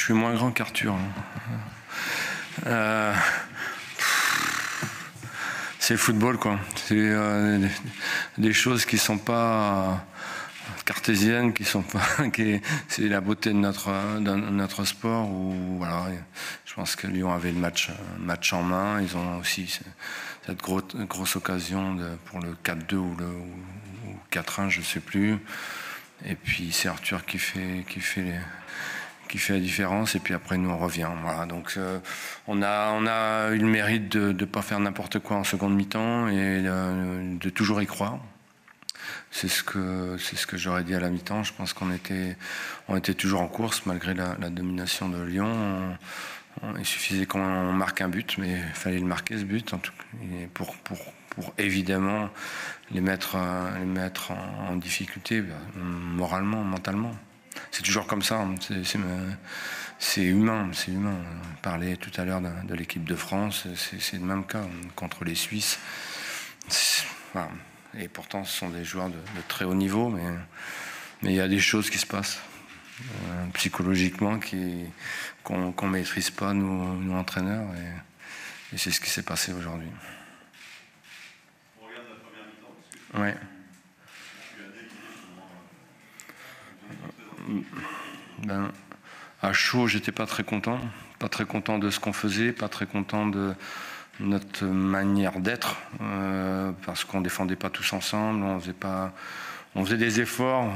suis moins grand qu'Arthur. C'est le football, quoi. C'est des choses qui sont pas cartésiennes, qui sont pas. C'est la beauté de notre sport. Où voilà, je pense que Lyon avait le match en main. Ils ont aussi cette grosse occasion pour le 4-2 ou 4-1, je sais plus. Et puis c'est Arthur qui fait la différence, et puis après nous on revient. Voilà, donc on a eu le mérite de ne pas faire n'importe quoi en seconde mi-temps et de toujours y croire. C'est ce que j'aurais dit à la mi-temps. Je pense qu'on était toujours en course malgré la domination de Lyon. Il suffisait qu'on marque un but, mais il fallait le marquer, ce but, en tout cas, pour évidemment les mettre en difficulté, moralement, mentalement. C'est toujours comme ça, hein. C'est humain, c'est humain. On parlait tout à l'heure de l'équipe de France, c'est le même cas contre les Suisses. Voilà. Et pourtant, ce sont des joueurs de très haut niveau, mais il y a des choses qui se passent psychologiquement qu'on ne maîtrise pas, nous entraîneurs, et c'est ce qui s'est passé aujourd'hui. On regarde la première mi-temps. Ouais. À chaud, j'étais pas très content de ce qu'on faisait, pas très content de notre manière d'être, parce qu'on défendait pas tous ensemble, on faisait des efforts,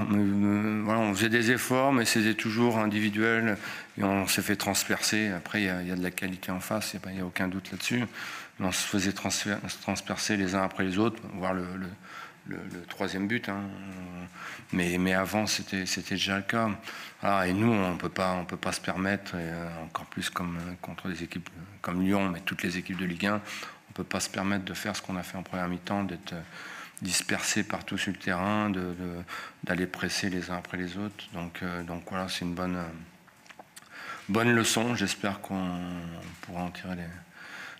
mais c'était toujours individuel et on s'est fait transpercer. Après, il y a de la qualité en face, il n'y a aucun doute là-dessus. Mais on se faisait transpercer les uns après les autres, voire le troisième but, hein. Mais avant c'était déjà le cas. Et nous on peut pas se permettre, encore plus comme contre des équipes comme Lyon, mais toutes les équipes de Ligue 1, on peut pas se permettre de faire ce qu'on a fait en première mi-temps, d'être dispersés partout sur le terrain, d'aller presser les uns après les autres. Donc voilà, c'est une bonne leçon. J'espère qu'on pourra en tirer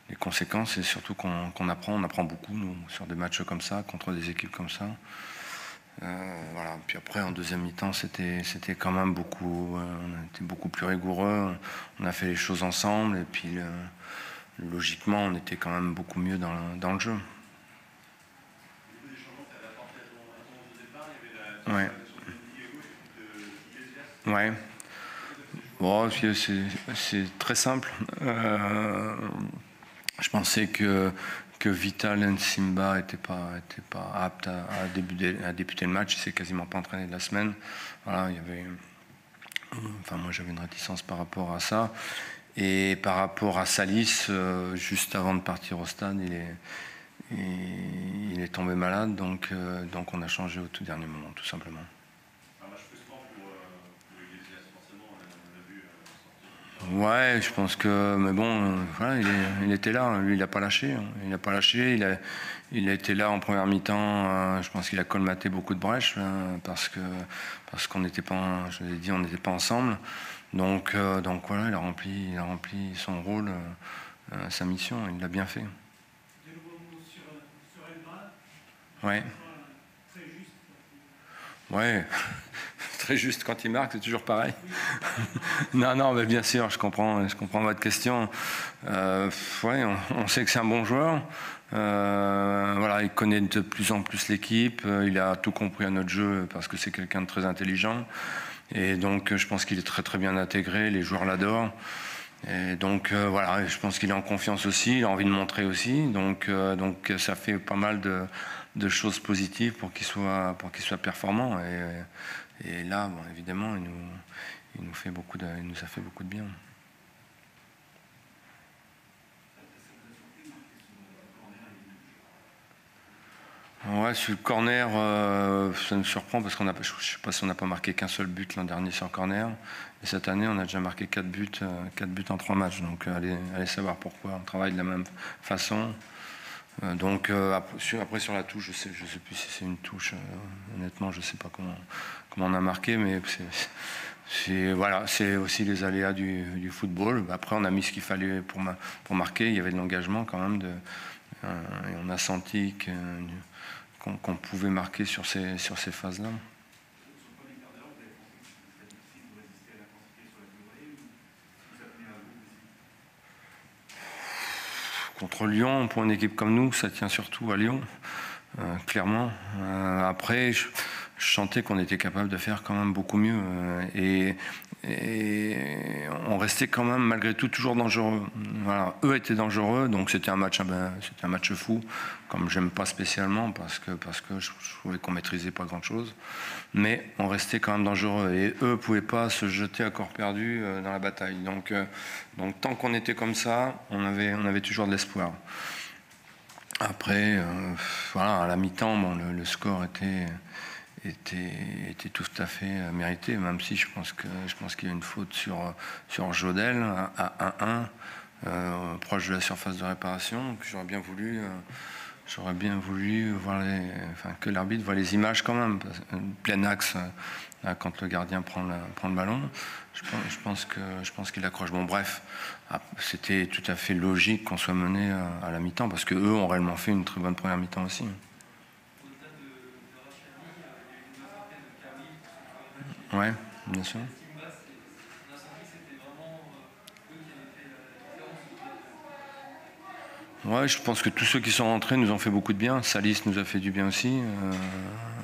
les conséquences, et surtout qu'on apprend beaucoup, nous, sur des matchs comme ça, contre des équipes comme ça. Voilà. Puis après, en deuxième mi-temps, c'était quand même on était beaucoup plus rigoureux, on a fait les choses ensemble, et puis logiquement, on était quand même beaucoup mieux dans le jeu. Ouais. Ouais. Bon, c'est très simple. Je pensais que Vital Nsimba n'était pas apte à débuter le match. Il s'est quasiment pas entraîné de la semaine. Voilà, moi j'avais une réticence par rapport à ça. Et par rapport à Salis, juste avant de partir au stade, il est tombé malade, donc on a changé au tout dernier moment, tout simplement. Ouais, je pense que, mais bon, voilà, il était là, lui il n'a pas lâché, hein. Il n'a pas lâché, il a été là en première mi-temps. Je pense qu'il a colmaté beaucoup de brèches, parce qu'on n'était pas, je l'ai dit, on n'était pas ensemble. Donc voilà, il a rempli son rôle, sa mission, il l'a bien fait. Ouais. Ouais. Très juste quand il marque, c'est toujours pareil. Non, mais bien sûr, je comprends votre question. Ouais, on sait que c'est un bon joueur. Voilà, il connaît de plus en plus l'équipe. Il a tout compris à notre jeu parce que c'est quelqu'un de très intelligent. Et donc, je pense qu'il est très très bien intégré. Les joueurs l'adorent. Et donc voilà, je pense qu'il est en confiance aussi. Il a envie de montrer aussi. Donc ça fait pas mal de choses positives pour qu'il soit performant. Et là, bon, évidemment, il nous a fait beaucoup de bien. Ouais, sur le corner, ça nous surprend parce je ne sais pas si on n'a pas marqué qu'un seul but l'an dernier sur corner. Et cette année, on a déjà marqué 4 buts en 3 matchs. Donc allez savoir pourquoi. On travaille de la même façon. Donc après sur la touche, je sais plus si c'est une touche. Honnêtement, je sais pas comment on a marqué, mais voilà, c'est aussi les aléas du football. Après, on a mis ce qu'il fallait pour marquer. Il y avait de l'engagement quand même, et on a senti qu'on pouvait marquer sur ces phases-là. contre Lyon, pour une équipe comme nous, ça tient surtout à Lyon, clairement. Après, je sentais qu'on était capable de faire quand même beaucoup mieux. Et on restait quand même, malgré tout, toujours dangereux. Voilà. Eux étaient dangereux, donc c'était un match fou, comme j'aime pas spécialement, parce que je trouvais qu'on maîtrisait pas grand-chose. Mais on restait quand même dangereux. Et eux pouvaient pas se jeter à corps perdu dans la bataille. Donc tant qu'on était comme ça, on avait toujours de l'espoir. Après, voilà, à la mi-temps, bon, le score était tout à fait mérité, même si je pense qu'il y a une faute sur Jodel à 1-1, proche de la surface de réparation. J'aurais bien voulu voir que l'arbitre voit les images quand même, plein axe quand le gardien prend le ballon. Je pense qu'il accroche. Bon, bref, c'était tout à fait logique qu'on soit mené à la mi-temps, parce qu'eux ont réellement fait une très bonne première mi-temps aussi. Ouais, bien sûr. Ouais, je pense que tous ceux qui sont rentrés nous ont fait beaucoup de bien. Salis nous a fait du bien aussi,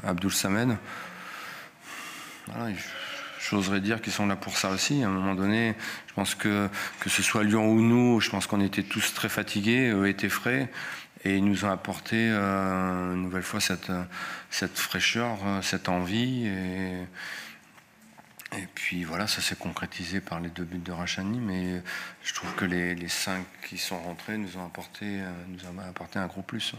Abdoul Samed. Voilà, j'oserais dire qu'ils sont là pour ça aussi. À un moment donné, je pense que ce soit Lyon ou nous, je pense qu'on était tous très fatigués, eux étaient frais. Et ils nous ont apporté une nouvelle fois cette fraîcheur, cette envie. Et puis voilà, ça s'est concrétisé par les 2 buts de Rachani, mais je trouve que les 5 qui sont rentrés nous ont apporté un gros plus.